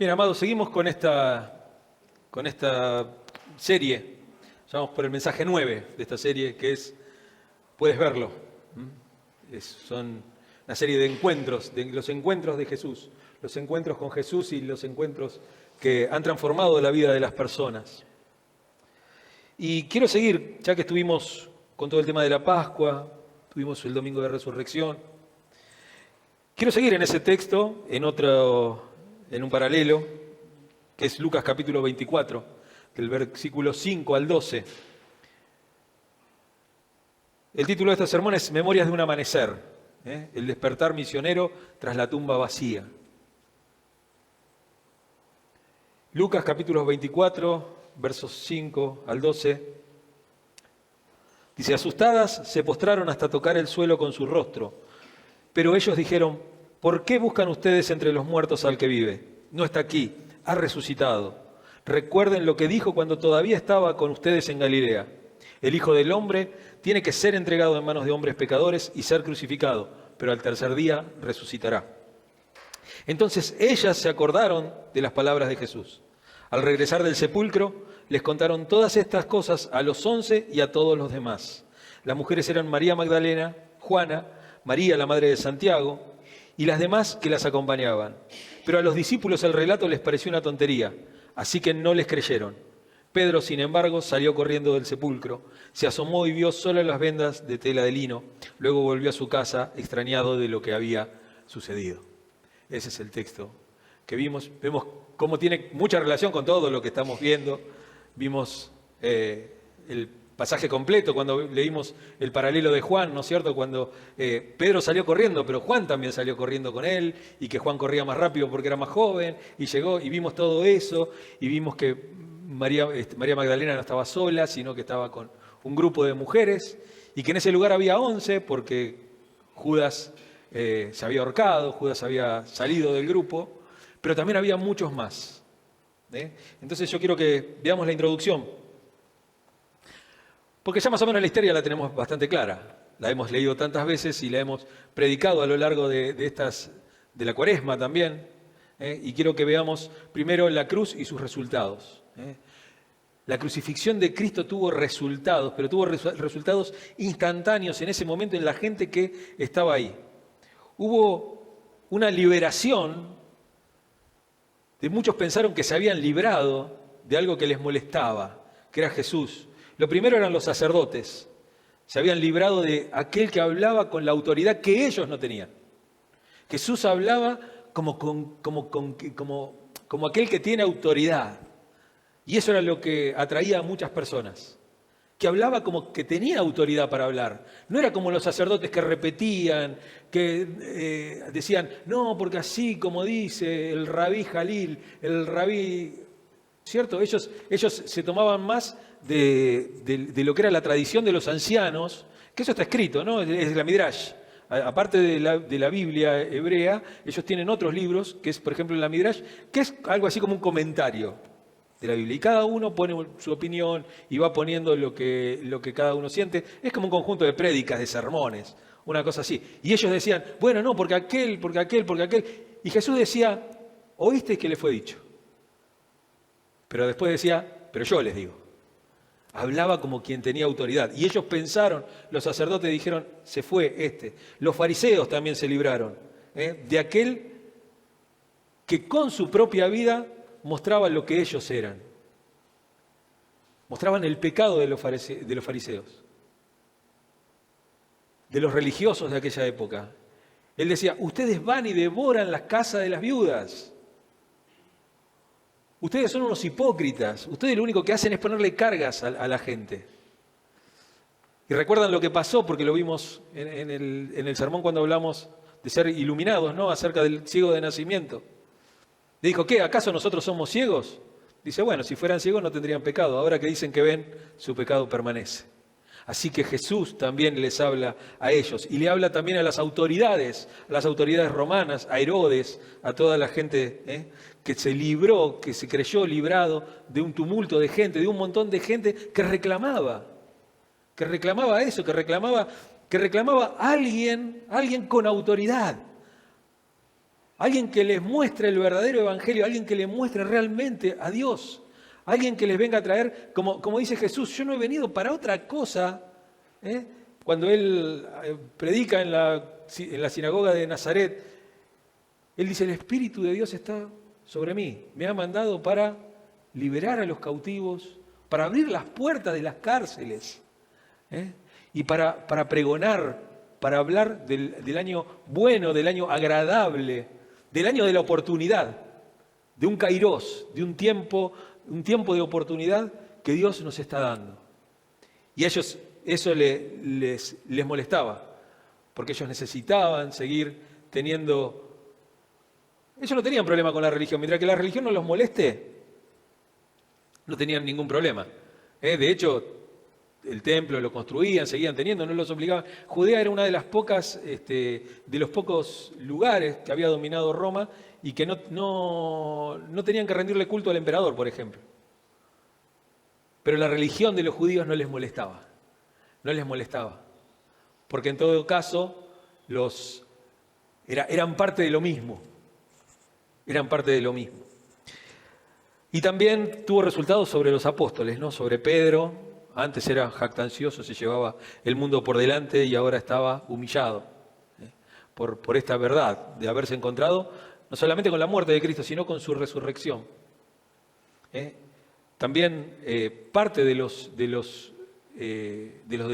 Bien, amados, seguimos con esta serie. Vamos por el mensaje 9 de esta serie, que es Puedes verlo. Son una serie de encuentros, de los encuentros de Jesús, los encuentros con Jesús y los encuentros que han transformado la vida de las personas. Y quiero seguir, ya que estuvimos con todo el tema de la Pascua, tuvimos el Domingo de Resurrección. Quiero seguir en ese texto, en un paralelo, que es Lucas capítulo 24, del versículo 5 al 12. El título de este sermón es Memorias de un amanecer, el despertar misionero tras la tumba vacía. Lucas capítulo 24, versos 5 al 12. Dice, asustadas se postraron hasta tocar el suelo con su rostro. Pero ellos dijeron, ¿por qué buscan ustedes entre los muertos al que vive? No está aquí, ha resucitado. Recuerden lo que dijo cuando todavía estaba con ustedes en Galilea. El Hijo del Hombre tiene que ser entregado en manos de hombres pecadores y ser crucificado, pero al tercer día resucitará. Entonces ellas se acordaron de las palabras de Jesús. Al regresar del sepulcro, les contaron todas estas cosas a los 11 y a todos los demás. Las mujeres eran María Magdalena, Juana, María la madre de Santiago y las demás que las acompañaban. Pero a los discípulos el relato les pareció una tontería, así que no les creyeron. Pedro, sin embargo, salió corriendo del sepulcro, se asomó y vio solo las vendas de tela de lino. Luego volvió a su casa, extrañado de lo que había sucedido. Ese es el texto que vimos. Vemos cómo tiene mucha relación con todo lo que estamos viendo. Vimos el pasaje completo cuando leímos el paralelo de Juan, ¿no es cierto? Cuando Pedro salió corriendo, pero Juan también salió corriendo con él, y que Juan corría más rápido porque era más joven, y llegó, y vimos todo eso, y vimos que María Magdalena no estaba sola, sino que estaba con un grupo de mujeres, y que en ese lugar había 11, porque Judas se había ahorcado, Judas había salido del grupo, pero también había muchos más. Entonces yo quiero que veamos la introducción, porque ya más o menos la historia la tenemos bastante clara. La hemos leído tantas veces y la hemos predicado a lo largo de la Cuaresma también. Y quiero que veamos primero la cruz y sus resultados. La crucifixión de Cristo tuvo resultados, pero tuvo resultados instantáneos en ese momento en la gente que estaba ahí. Hubo una liberación. Muchos pensaron que se habían librado de algo que les molestaba, que era Jesús. Lo primero eran los sacerdotes. Se habían librado de aquel que hablaba con la autoridad que ellos no tenían. Jesús hablaba como aquel que tiene autoridad. Y eso era lo que atraía a muchas personas. Que hablaba como que tenía autoridad para hablar. No era como los sacerdotes que repetían, que decían, no, porque así como dice el rabí Jalil, el rabí... ¿Cierto? Ellos se tomaban más de lo que era la tradición de los ancianos, que eso está escrito, ¿no? Es la Midrash. Aparte de la Biblia hebrea, ellos tienen otros libros, que es, por ejemplo, la Midrash, que es algo así como un comentario de la Biblia. Y cada uno pone su opinión y va poniendo lo que cada uno siente. Es como un conjunto de prédicas, de sermones, una cosa así. Y ellos decían, bueno, no, porque aquel. Y Jesús decía, ¿oíste que le fue dicho? Pero después decía, pero yo les digo. Hablaba como quien tenía autoridad. Y ellos pensaron, los sacerdotes dijeron, se fue este. Los fariseos también se libraron de aquel que con su propia vida mostraba lo que ellos eran. Mostraban el pecado de los fariseos, de los religiosos de aquella época. Él decía, ustedes van y devoran las casas de las viudas. Ustedes son unos hipócritas. Ustedes lo único que hacen es ponerle cargas a la gente. Y recuerdan lo que pasó, porque lo vimos en el sermón cuando hablamos de ser iluminados, ¿no? Acerca del ciego de nacimiento. Le dijo, ¿qué? ¿Acaso nosotros somos ciegos? Dice, bueno, si fueran ciegos no tendrían pecado. Ahora que dicen que ven, su pecado permanece. Así que Jesús también les habla a ellos. Y le habla también a las autoridades romanas, a Herodes, a toda la gente que se libró, que se creyó librado de un tumulto de gente, de un montón de gente que reclamaba eso, que reclamaba alguien con autoridad. Alguien que les muestre el verdadero evangelio, alguien que les muestre realmente a Dios. Alguien que les venga a traer, como dice Jesús, yo no he venido para otra cosa. Cuando Él predica en la sinagoga de Nazaret, Él dice, el Espíritu de Dios está sobre mí. Me ha mandado para liberar a los cautivos, para abrir las puertas de las cárceles, y para pregonar, para hablar del año bueno, del año agradable, del año de la oportunidad, de un kairos, de un tiempo de oportunidad que Dios nos está dando. Y a ellos eso les molestaba, porque ellos necesitaban seguir teniendo... Ellos no tenían problema con la religión, mientras que la religión no los moleste, no tenían ningún problema. De hecho, el templo lo construían, seguían teniendo, no los obligaban. Judea era una de las pocas, de los pocos lugares que había dominado Roma y que no tenían que rendirle culto al emperador, por ejemplo. Pero la religión de los judíos no les molestaba. No les molestaba. Porque en todo caso, eran parte de lo mismo. Eran parte de lo mismo. Y también tuvo resultados sobre los apóstoles, ¿no? Sobre Pedro. Antes era jactancioso, se llevaba el mundo por delante y ahora estaba humillado por esta verdad de haberse encontrado no solamente con la muerte de Cristo, sino con su resurrección. También parte de los del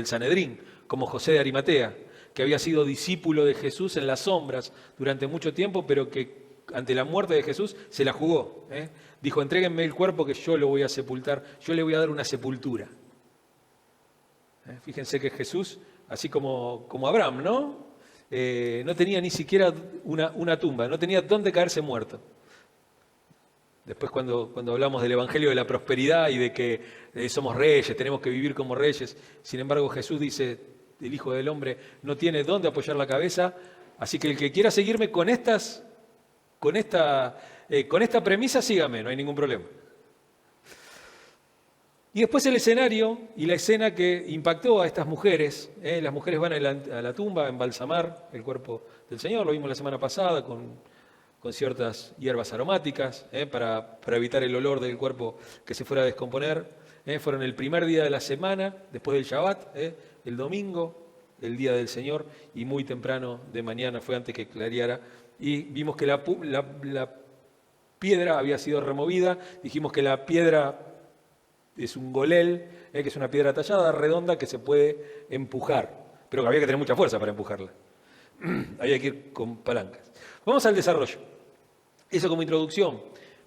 Sanedrín, como José de Arimatea, que había sido discípulo de Jesús en las sombras durante mucho tiempo, pero que ante la muerte de Jesús se la jugó. Dijo, entréguenme el cuerpo que yo lo voy a sepultar, yo le voy a dar una sepultura. Fíjense que Jesús, así como Abraham, ¿no? No tenía ni siquiera una tumba, no tenía dónde caerse muerto. Después cuando hablamos del Evangelio de la prosperidad y de que somos reyes, tenemos que vivir como reyes, sin embargo Jesús dice, el Hijo del Hombre no tiene dónde apoyar la cabeza, así que el que quiera seguirme con esta premisa, sígame, no hay ningún problema. Y después el escenario y la escena que impactó a estas mujeres. Las mujeres van a la tumba a embalsamar el cuerpo del Señor, lo vimos la semana pasada con ciertas hierbas aromáticas para evitar el olor del cuerpo que se fuera a descomponer. Fueron el primer día de la semana, después del Shabbat, el domingo, el día del Señor, y muy temprano de mañana, fue antes que clareara, y vimos que la piedra había sido removida. Dijimos que la piedra es un golel, que es una piedra tallada, redonda, que se puede empujar, pero que había que tener mucha fuerza para empujarla. Había que ir con palancas. Vamos al desarrollo. Eso como introducción.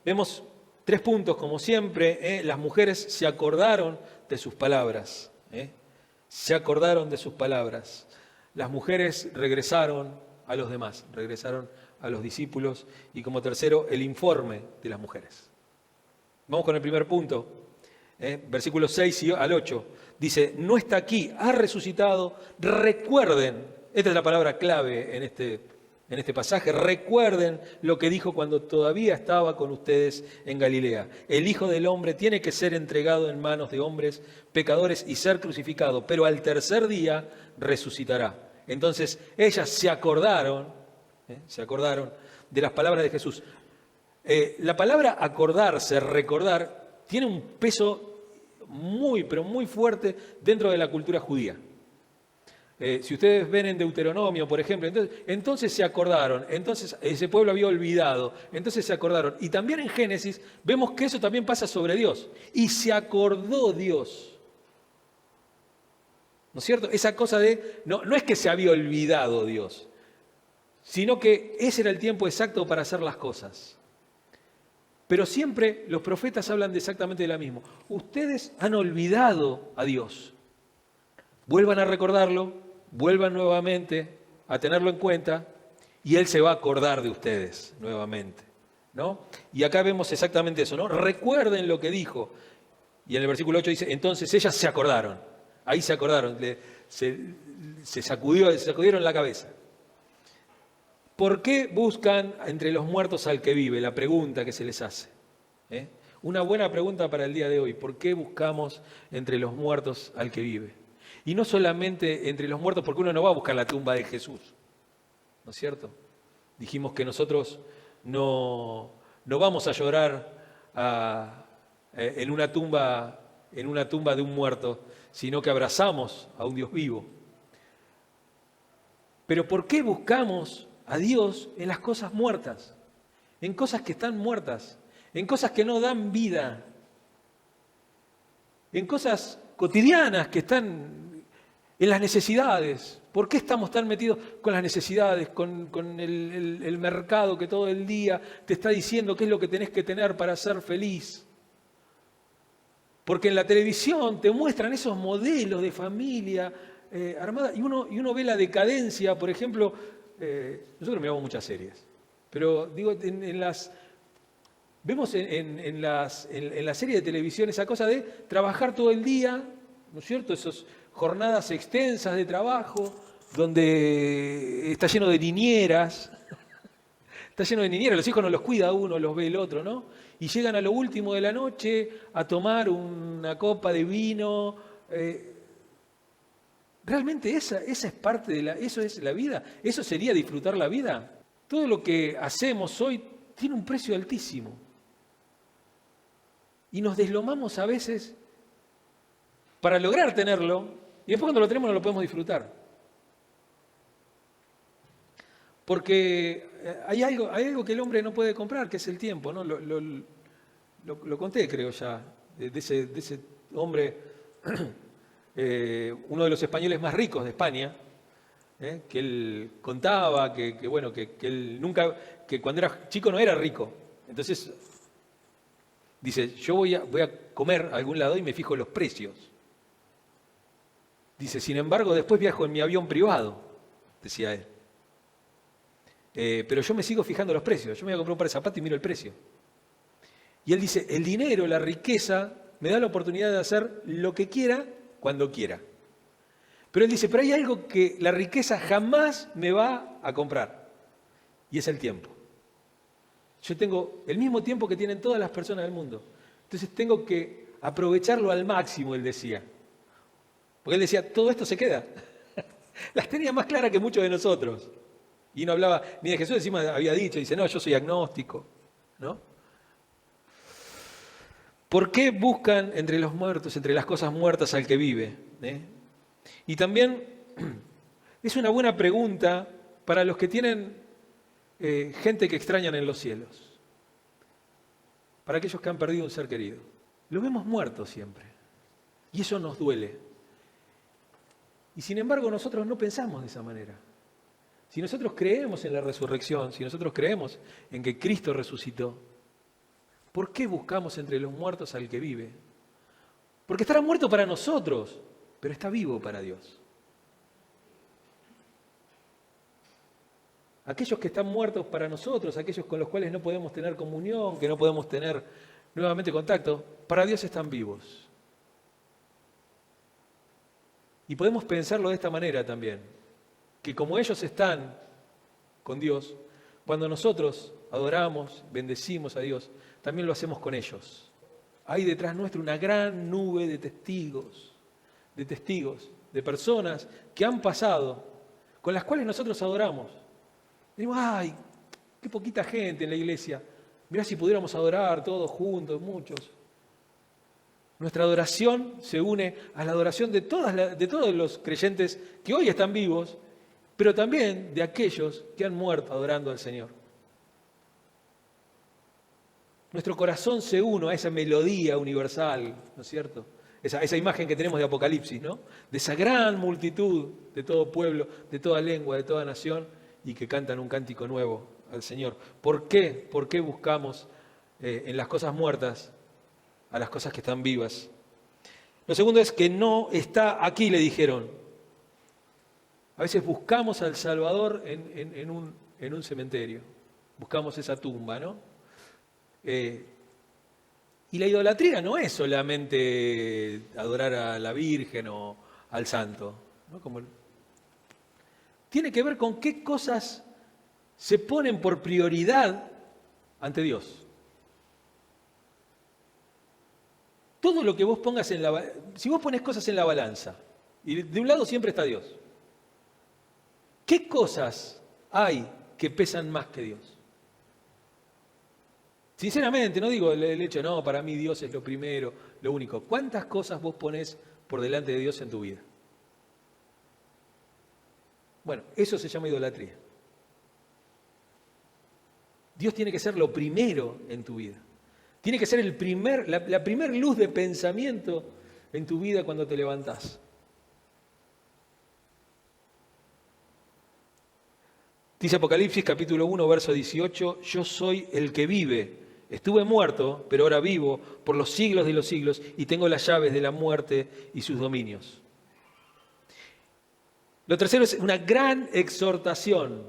Vemos 3 puntos, como siempre. Las mujeres se acordaron de sus palabras. Se acordaron de sus palabras. Las mujeres regresaron a los demás, regresaron a los discípulos. Y como tercero, el informe de las mujeres. Vamos con el primer punto. Versículos 6 al 8. Dice, no está aquí, ha resucitado. Recuerden, esta es la palabra clave en este pasaje, recuerden lo que dijo cuando todavía estaba con ustedes en Galilea. El Hijo del Hombre tiene que ser entregado en manos de hombres pecadores y ser crucificado, pero al tercer día resucitará. Entonces ellas se acordaron de las palabras de Jesús. La palabra acordarse, recordar, tiene un peso muy, pero muy fuerte dentro de la cultura judía. Si ustedes ven en Deuteronomio, por ejemplo, entonces se acordaron, entonces ese pueblo había olvidado, entonces se acordaron. Y también en Génesis vemos que eso también pasa sobre Dios. Y se acordó Dios. ¿No es cierto? Esa cosa no es que se había olvidado Dios, sino que ese era el tiempo exacto para hacer las cosas. Pero siempre los profetas hablan de exactamente de lo mismo. Ustedes han olvidado a Dios. Vuelvan a recordarlo, vuelvan nuevamente a tenerlo en cuenta y Él se va a acordar de ustedes nuevamente, ¿no? Y acá vemos exactamente eso, ¿no? Recuerden lo que dijo. Y en el versículo 8 dice, entonces ellas se acordaron. Ahí se acordaron, se sacudieron la cabeza. ¿Por qué buscan entre los muertos al que vive? La pregunta que se les hace. Una buena pregunta para el día de hoy. ¿Por qué buscamos entre los muertos al que vive? Y no solamente entre los muertos, porque uno no va a buscar la tumba de Jesús, ¿no es cierto? Dijimos que nosotros no vamos a llorar en una tumba de un muerto, sino que abrazamos a un Dios vivo. Pero ¿por qué buscamos a Dios en las cosas muertas? En cosas que están muertas, en cosas que no dan vida, en cosas cotidianas que están en las necesidades. ¿Por qué estamos tan metidos con las necesidades, con el mercado que todo el día te está diciendo qué es lo que tenés que tener para ser feliz? Porque en la televisión te muestran esos modelos de familia armada y uno ve la decadencia, por ejemplo, nosotros miramos muchas series, pero digo, vemos en la serie de televisión esa cosa de trabajar todo el día, ¿no es cierto? Esas jornadas extensas de trabajo, donde está lleno de niñeras, los hijos no los cuida uno, los ve el otro, ¿no? Y llegan a lo último de la noche a tomar una copa de vino. ¿Realmente esa es parte eso es la vida? ¿Eso sería disfrutar la vida? Todo lo que hacemos hoy tiene un precio altísimo. Y nos deslomamos a veces para lograr tenerlo, y después cuando lo tenemos no lo podemos disfrutar. Porque hay algo que el hombre no puede comprar, que es el tiempo, ¿no? Lo conté, creo ya, de ese hombre, uno de los españoles más ricos de España, que él contaba que él nunca, que cuando era chico no era rico. Entonces, dice, yo voy a comer a algún lado y me fijo los precios. Dice, sin embargo, después viajo en mi avión privado, decía él. Pero yo me sigo fijando los precios. Yo me voy a comprar un par de zapatos y miro el precio. Y él dice, el dinero, la riqueza, me da la oportunidad de hacer lo que quiera, cuando quiera. Pero él dice, pero hay algo que la riqueza jamás me va a comprar. Y es el tiempo. Yo tengo el mismo tiempo que tienen todas las personas del mundo. Entonces tengo que aprovecharlo al máximo, él decía. Porque él decía, todo esto se queda. Las tenía más claras que muchos de nosotros. Y no hablaba ni de Jesús, encima había dicho, dice, no, yo soy agnóstico, ¿no? ¿Por qué buscan entre los muertos, entre las cosas muertas al que vive? Y también es una buena pregunta para los que tienen gente que extrañan en los cielos. Para aquellos que han perdido un ser querido. Lo vemos muerto siempre. Y eso nos duele. Y sin embargo nosotros no pensamos de esa manera. Si nosotros creemos en la resurrección, si nosotros creemos en que Cristo resucitó, ¿por qué buscamos entre los muertos al que vive? Porque estará muerto para nosotros, pero está vivo para Dios. Aquellos que están muertos para nosotros, aquellos con los cuales no podemos tener comunión, que no podemos tener nuevamente contacto, para Dios están vivos. Y podemos pensarlo de esta manera también, que como ellos están con Dios, cuando nosotros adoramos, bendecimos a Dios, también lo hacemos con ellos. Hay detrás nuestro una gran nube de testigos, de personas que han pasado, con las cuales nosotros adoramos. Decimos, ¡ay, qué poquita gente en la iglesia! Mirá si pudiéramos adorar todos juntos, muchos. Nuestra adoración se une a la adoración de todos los creyentes que hoy están vivos, pero también de aquellos que han muerto adorando al Señor. Nuestro corazón se une a esa melodía universal, ¿no es cierto? Esa imagen que tenemos de Apocalipsis, ¿no? De esa gran multitud de todo pueblo, de toda lengua, de toda nación, y que cantan un cántico nuevo al Señor. ¿Por qué? ¿Por qué buscamos en las cosas muertas a las cosas que están vivas? Lo segundo es que no está aquí, le dijeron. A veces buscamos al Salvador en un cementerio. Buscamos esa tumba, ¿no? Y la idolatría no es solamente adorar a la Virgen o al Santo, ¿no? Tiene que ver con qué cosas se ponen por prioridad ante Dios. Todo lo que vos pongas si vos pones cosas en la balanza, y de un lado siempre está Dios, ¿qué cosas hay que pesan más que Dios. Sinceramente, no digo el hecho, no, para mí Dios es lo primero, lo único. ¿Cuántas cosas vos ponés por delante de Dios en tu vida? Bueno, eso se llama idolatría. Dios tiene que ser lo primero en tu vida. Tiene que ser la primer luz de pensamiento en tu vida cuando te levantás. Dice Apocalipsis capítulo 1, verso 18, yo soy el que vive. Estuve muerto, pero ahora vivo por los siglos de los siglos y tengo las llaves de la muerte y sus dominios. Lo tercero es una gran exhortación,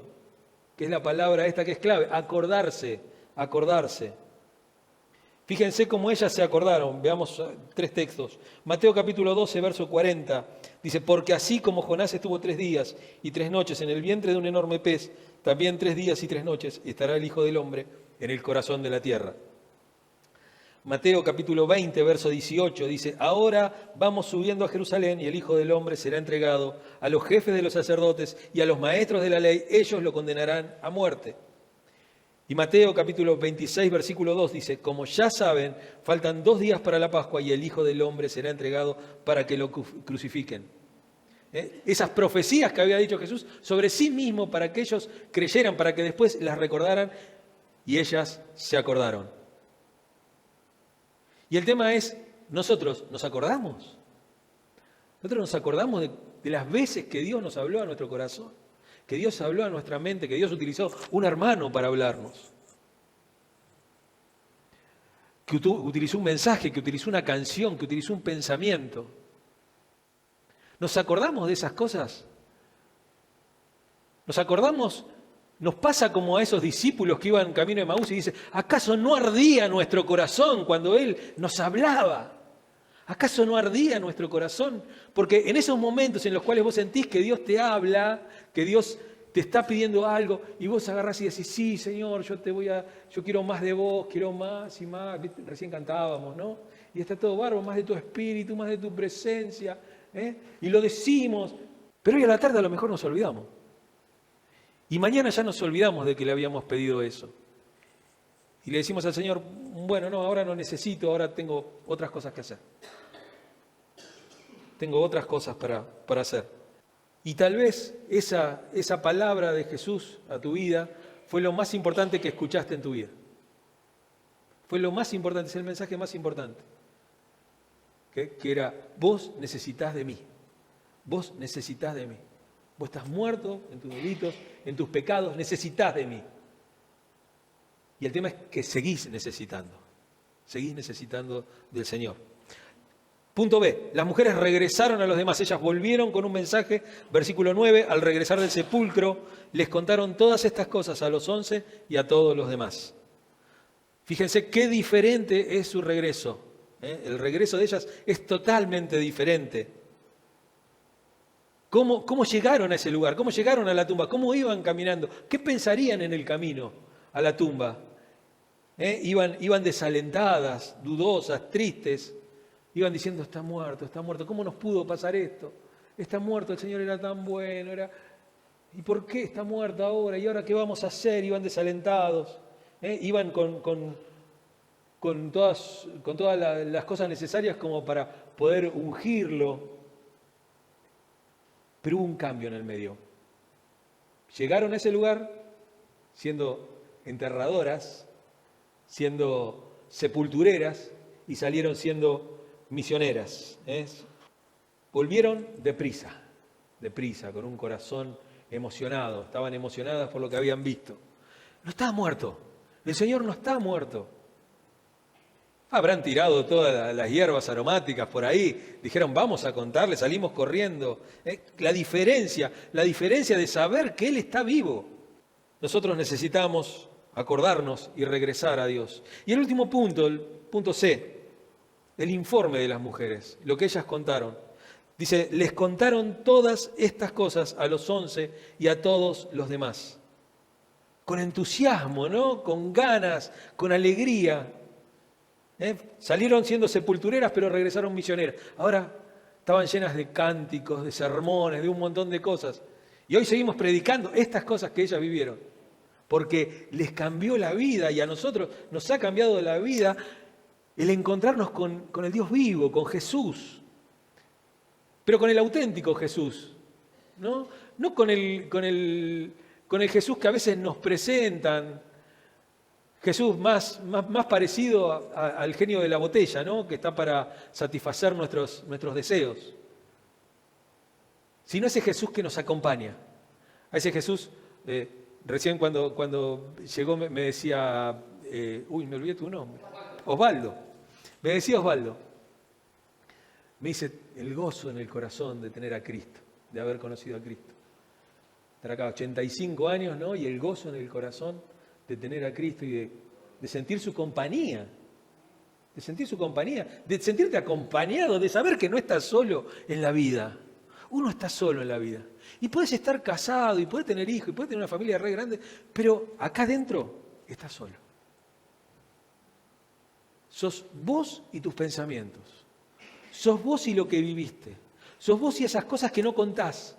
que es la palabra esta que es clave, acordarse, acordarse. Fíjense cómo ellas se acordaron. Veamos 3 textos. Mateo capítulo 12, verso 40. Dice, porque así como Jonás estuvo 3 días y 3 noches en el vientre de un enorme pez, también 3 días y 3 noches estará el Hijo del Hombre en el corazón de la tierra. Mateo capítulo 20, verso 18 dice, ahora vamos subiendo a Jerusalén y el Hijo del Hombre será entregado a los jefes de los sacerdotes y a los maestros de la ley, ellos lo condenarán a muerte. Y Mateo capítulo 26, versículo 2 dice, como ya saben, faltan 2 días para la Pascua y el Hijo del Hombre será entregado para que lo crucifiquen. Esas profecías que había dicho Jesús sobre sí mismo para que ellos creyeran, para que después las recordaran, y ellas se acordaron. Y el tema es, nosotros nos acordamos. Nosotros nos acordamos de las veces que Dios nos habló a nuestro corazón, que Dios habló a nuestra mente, que Dios utilizó un hermano para hablarnos, que utilizó un mensaje, que utilizó una canción, que utilizó un pensamiento. ¿Nos acordamos de esas cosas? ¿Nos acordamos? Nos pasa como a esos discípulos que iban camino de Emaús y dicen, ¿acaso no ardía nuestro corazón cuando Él nos hablaba? ¿Acaso no ardía nuestro corazón? Porque en esos momentos en los cuales vos sentís que Dios te habla, que Dios te está pidiendo algo, y vos agarrás y decís, sí, Señor, yo quiero más de vos, quiero más y más. Recién cantábamos, ¿no? Y está todo bárbaro, más de tu espíritu, más de tu presencia, y lo decimos, pero hoy a la tarde a lo mejor nos olvidamos. Y mañana ya nos olvidamos de que le habíamos pedido eso. Y le decimos al Señor, bueno, no, ahora no necesito, ahora tengo otras cosas que hacer. Tengo otras cosas para hacer. Y tal vez esa palabra de Jesús a tu vida fue lo más importante que escuchaste en tu vida. Fue lo más importante, es el mensaje más importante. Que era, vos necesitás de mí. Vos necesitás de mí. Vos estás muerto en tus delitos, en tus pecados, necesitás de mí. Y el tema es que seguís necesitando del Señor. Punto B, las mujeres regresaron a los demás, ellas volvieron con un mensaje, versículo 9, al regresar del sepulcro, les contaron todas estas cosas a los 11 y a todos los demás. Fíjense qué diferente es su regreso. El regreso de ellas es totalmente diferente. ¿Cómo llegaron a ese lugar? ¿Cómo llegaron a la tumba? ¿Cómo iban caminando? ¿Qué pensarían en el camino a la tumba? Iban desalentadas, dudosas, tristes. Iban diciendo, está muerto, ¿cómo nos pudo pasar esto? Está muerto, el Señor era tan bueno, ¿y por qué está muerto ahora? ¿Y ahora qué vamos a hacer? Iban desalentados, iban con todas las cosas necesarias como para poder ungirlo. Pero hubo un cambio en el medio. Llegaron a ese lugar siendo enterradoras, siendo sepultureras y salieron siendo misioneras. Volvieron deprisa, con un corazón emocionado. Estaban emocionadas por lo que habían visto. No está muerto. El Señor no está muerto. Habrán tirado todas las hierbas aromáticas por ahí. Dijeron, vamos a contarle, salimos corriendo. La diferencia de saber que Él está vivo. Nosotros necesitamos acordarnos y regresar a Dios. Y el último punto, el punto C, el informe de las mujeres, lo que ellas contaron. Dice, les contaron todas estas cosas a los 11 y a todos los demás. Con entusiasmo, ¿no? Con ganas, con alegría. Salieron siendo sepultureras, pero regresaron misioneras. Ahora estaban llenas de cánticos, de sermones, de un montón de cosas. Y hoy seguimos predicando estas cosas que ellas vivieron. porque les cambió la vida y a nosotros nos ha cambiado la vida el encontrarnos con el Dios vivo, con Jesús, pero con el auténtico Jesús, ¿no? No con el Jesús que a veces nos presentan, Jesús más parecido al genio de la botella, ¿no? Que está para satisfacer nuestros deseos, sino ese Jesús que nos acompaña, a ese Jesús. Recién cuando llegó me decía, me olvidé tu nombre, Osvaldo. Me decía Osvaldo, me dice, el gozo en el corazón de tener a Cristo, de haber conocido a Cristo. Estar acá 85 años, ¿no? Y el gozo en el corazón de tener a Cristo y de sentir su compañía. De sentir su compañía, de sentirte acompañado, de saber que no estás solo en la vida. Uno está solo en la vida. Y puedes estar casado, y puedes tener hijos, y puedes tener una familia re grande, pero acá adentro estás solo. Sos vos y tus pensamientos. Sos vos y lo que viviste. Sos vos y esas cosas que no contás.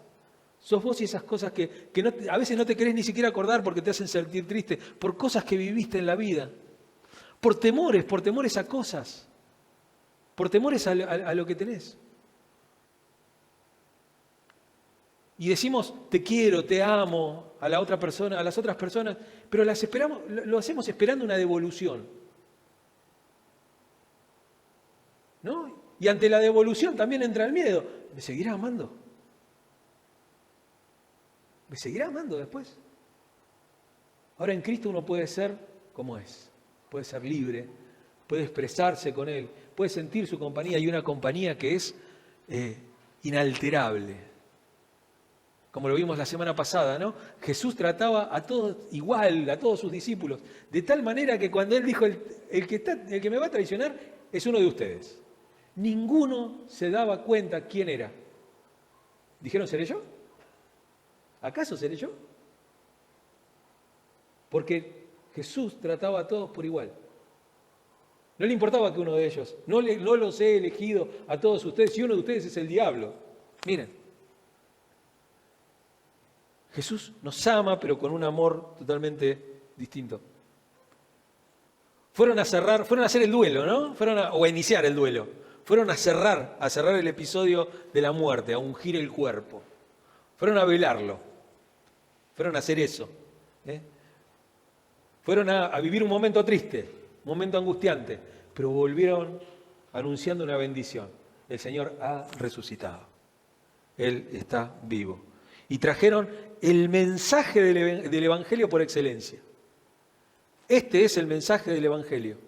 Sos vos y esas cosas que a veces no te querés ni siquiera acordar porque te hacen sentir triste, por cosas que viviste en la vida. Por temores a cosas. Por temores a lo que tenés. Y decimos, te quiero, te amo a la otra persona, a las otras personas, pero lo hacemos esperando una devolución. ¿No? Y ante la devolución también entra el miedo. ¿Me seguirá amando? ¿Me seguirá amando después? Ahora en Cristo uno puede ser como es. Puede ser libre, puede expresarse con Él, puede sentir su compañía y una compañía que es inalterable. Como lo vimos la semana pasada, ¿no? Jesús trataba a todos igual, a todos sus discípulos, de tal manera que cuando Él dijo, el que me va a traicionar es uno de ustedes. Ninguno se daba cuenta quién era. ¿Dijeron, seré yo? ¿Acaso seré yo? Porque Jesús trataba a todos por igual. No le importaba que uno de ellos, no los he elegido a todos ustedes, y uno de ustedes es el diablo. Miren. Jesús nos ama, pero con un amor totalmente distinto. Fueron a hacer el duelo, ¿no? O a iniciar el duelo. Fueron a cerrar el episodio de la muerte, a ungir el cuerpo. Fueron a velarlo. Fueron a hacer eso. Fueron a vivir un momento triste, un momento angustiante, pero volvieron anunciando una bendición. El Señor ha resucitado. Él está vivo. Y trajeron el mensaje del Evangelio por excelencia. Este es el mensaje del Evangelio.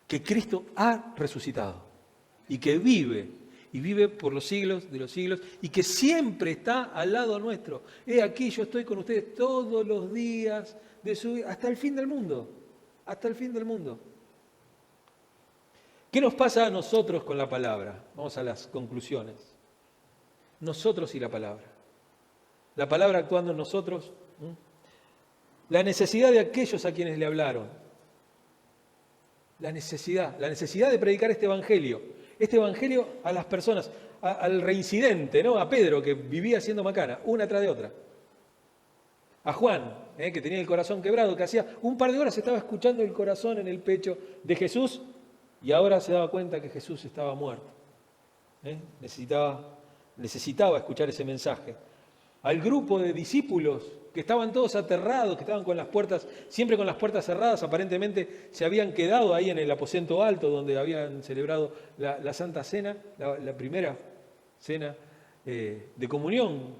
Que Cristo ha resucitado y que vive, y vive por los siglos de los siglos, y que siempre está al lado nuestro. He aquí, yo estoy con ustedes todos los días de su vida, hasta el fin del mundo. Hasta el fin del mundo. ¿Qué nos pasa a nosotros con la palabra? Vamos a las conclusiones. Nosotros y la palabra. La palabra actuando en nosotros, la necesidad de aquellos a quienes le hablaron, la necesidad de predicar este evangelio a las personas, al reincidente, ¿no? A Pedro, que vivía haciendo macana, una tras de otra, a Juan, que tenía el corazón quebrado, que hacía un par de horas estaba escuchando el corazón en el pecho de Jesús y ahora se daba cuenta que Jesús estaba muerto. Necesitaba escuchar ese mensaje. Al grupo de discípulos que estaban todos aterrados, que estaban siempre con las puertas cerradas, aparentemente se habían quedado ahí en el aposento alto donde habían celebrado la Santa Cena, la primera cena de comunión.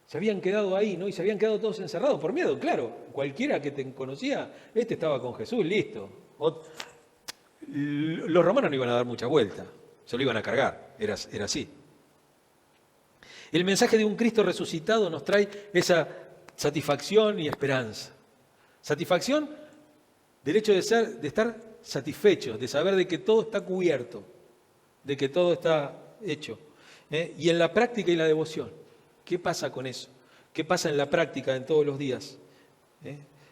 Se habían quedado ahí, ¿no? Y se habían quedado todos encerrados por miedo, claro. Cualquiera que te conocía, estaba con Jesús, listo. Los romanos no iban a dar mucha vuelta, se lo iban a cargar, era así. El mensaje de un Cristo resucitado nos trae esa satisfacción y esperanza. Satisfacción del hecho de estar satisfechos, de saber de que todo está cubierto, de que todo está hecho. Y en la práctica y la devoción, ¿qué pasa con eso? ¿Qué pasa en la práctica en todos los días?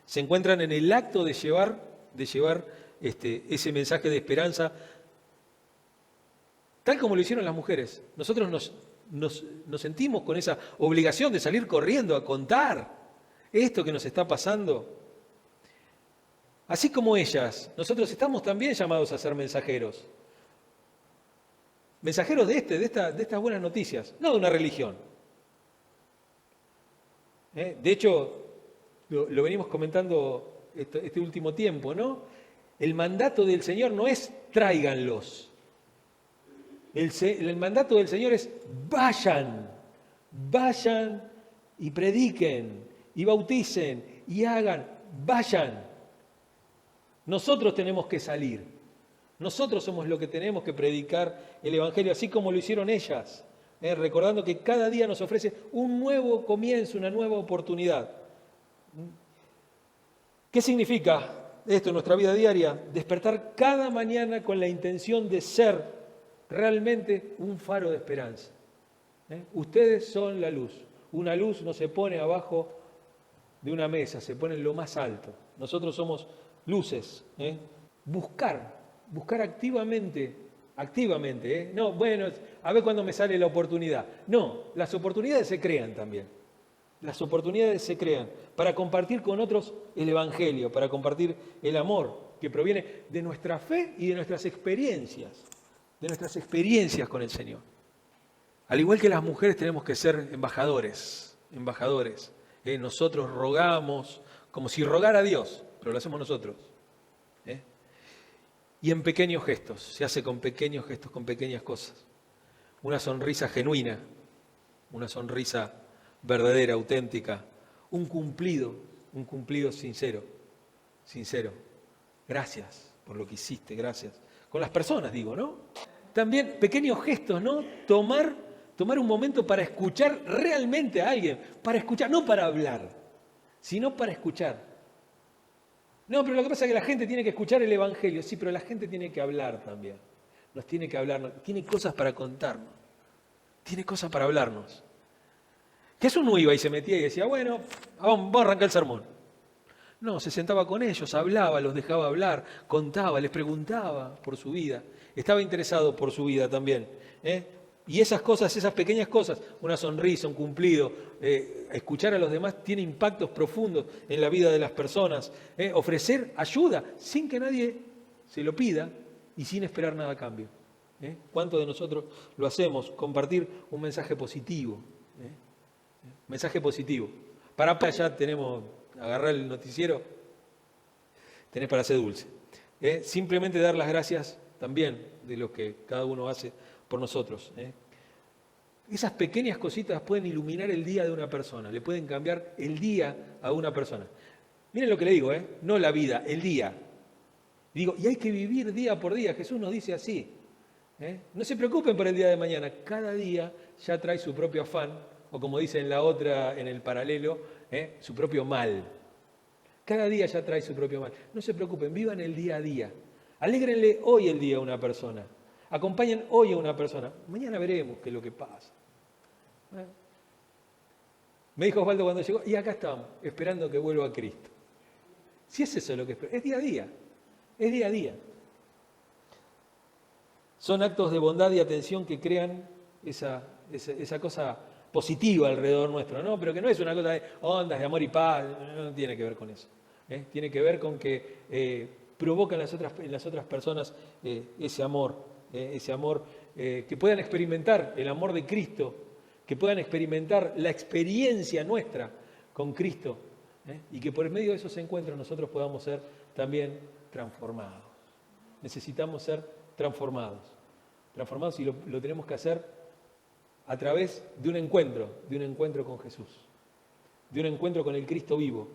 Se encuentran en el acto de llevar ese mensaje de esperanza, tal como lo hicieron las mujeres. Nosotros nos sentimos con esa obligación de salir corriendo a contar Esto que nos está pasando, así como ellas, nosotros estamos también llamados a ser mensajeros. Mensajeros de estas buenas noticias, no de una religión. De hecho, lo venimos comentando este último tiempo, ¿no? El mandato del Señor no es tráiganlos. El mandato del Señor es vayan y prediquen, y bauticen, y hagan, vayan. Nosotros tenemos que salir. Nosotros somos los que tenemos que predicar el Evangelio, así como lo hicieron ellas, recordando que cada día nos ofrece un nuevo comienzo, una nueva oportunidad. ¿Qué significa esto en nuestra vida diaria? Despertar cada mañana con la intención de ser realmente un faro de esperanza. Ustedes son la luz. Una luz no se pone abajo de una mesa, se pone en lo más alto. Nosotros somos luces. Buscar activamente. No, bueno, a ver cuándo me sale la oportunidad. No, las oportunidades se crean también. Las oportunidades se crean para compartir con otros el Evangelio, para compartir el amor que proviene de nuestra fe y de nuestras experiencias con el Señor. Al igual que las mujeres tenemos que ser embajadores. Nosotros rogamos como si rogara a Dios, pero lo hacemos nosotros. Y en pequeños gestos, se hace con pequeños gestos, con pequeñas cosas. Una sonrisa genuina, una sonrisa verdadera, auténtica, un cumplido sincero. Gracias por lo que hiciste, gracias. Con las personas, digo, ¿no? También pequeños gestos, ¿no? Tomar un momento para escuchar realmente a alguien, para escuchar, no para hablar, sino para escuchar. No, pero lo que pasa es que la gente tiene que escuchar el Evangelio, sí, pero la gente tiene que hablar también. Nos tiene que hablar, tiene cosas para contarnos, tiene cosas para hablarnos. Jesús no iba y se metía y decía, bueno, vamos a arrancar el sermón. No, se sentaba con ellos, hablaba, los dejaba hablar, contaba, les preguntaba por su vida. Estaba interesado por su vida también. Y esas cosas, esas pequeñas cosas, una sonrisa, un cumplido, escuchar a los demás tiene impactos profundos en la vida de las personas. Ofrecer ayuda sin que nadie se lo pida y sin esperar nada a cambio. ¿Cuántos de nosotros lo hacemos? Compartir un mensaje positivo. Mensaje positivo. Para allá tenemos, agarrar el noticiero, tenés para hacer dulce. Simplemente dar las gracias también de lo que cada uno hace por nosotros. Esas pequeñas cositas pueden iluminar el día de una persona, le pueden cambiar el día a una persona. Miren lo que le digo, no la vida, el día. Digo, y hay que vivir día por día, Jesús nos dice así. No se preocupen por el día de mañana, cada día ya trae su propio afán, o como dice en la otra, en el paralelo, su propio mal. Cada día ya trae su propio mal. No se preocupen, vivan el día a día. Alégrenle hoy el día a una persona. Acompañen hoy a una persona. Mañana veremos qué es lo que pasa. Me dijo Osvaldo cuando llegó, y acá estamos, esperando que vuelva a Cristo. Si es eso lo que espero, es día a día. Es día a día. Son actos de bondad y atención que crean esa cosa positiva alrededor nuestro, ¿no? Pero que no es una cosa de ondas de amor y paz, no tiene que ver con eso. Tiene que ver con que provocan en las otras personas ese amor, que puedan experimentar el amor de Cristo, que puedan experimentar la experiencia nuestra con Cristo, y que por medio de esos encuentros nosotros podamos ser también transformados. Necesitamos ser transformados y lo tenemos que hacer a través de un encuentro con Jesús, de un encuentro con el Cristo vivo.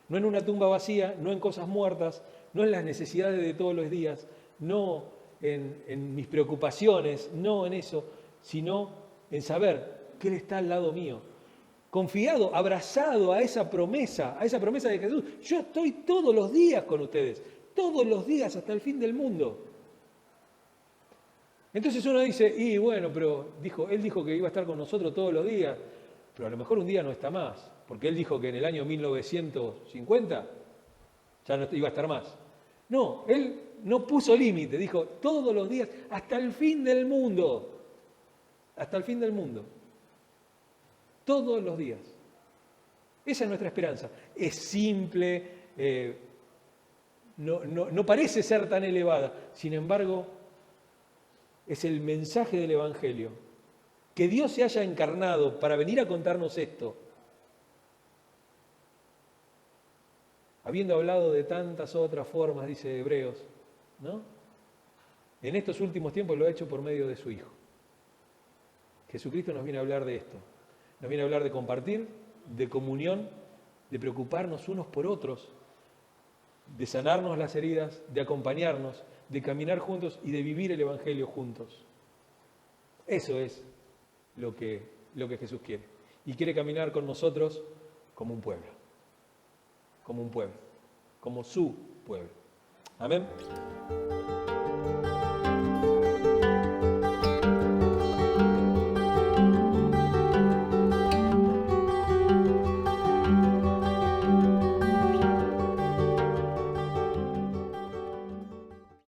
No en una tumba vacía, no en cosas muertas, no en las necesidades de todos los días, no en mis preocupaciones, no en eso, sino en saber que Él está al lado mío, confiado, abrazado a esa promesa de Jesús. Yo estoy todos los días con ustedes, todos los días hasta el fin del mundo. Entonces uno dice, y bueno, pero Él dijo que iba a estar con nosotros todos los días, pero a lo mejor un día no está más, porque Él dijo que en el año 1950 ya no iba a estar más. No, Él no puso límite, dijo todos los días, hasta el fin del mundo, todos los días. Esa es nuestra esperanza. Es simple, no parece ser tan elevada. Sin embargo, es el mensaje del Evangelio. Que Dios se haya encarnado para venir a contarnos esto, habiendo hablado de tantas otras formas, dice Hebreos, ¿no? En estos últimos tiempos lo ha hecho por medio de su Hijo. Jesucristo nos viene a hablar de esto. Nos viene a hablar de compartir, de comunión, de preocuparnos unos por otros, de sanarnos las heridas, de acompañarnos, de caminar juntos y de vivir el Evangelio juntos. Eso es lo que Jesús quiere. Y quiere caminar con nosotros como un pueblo, como su pueblo. Amén.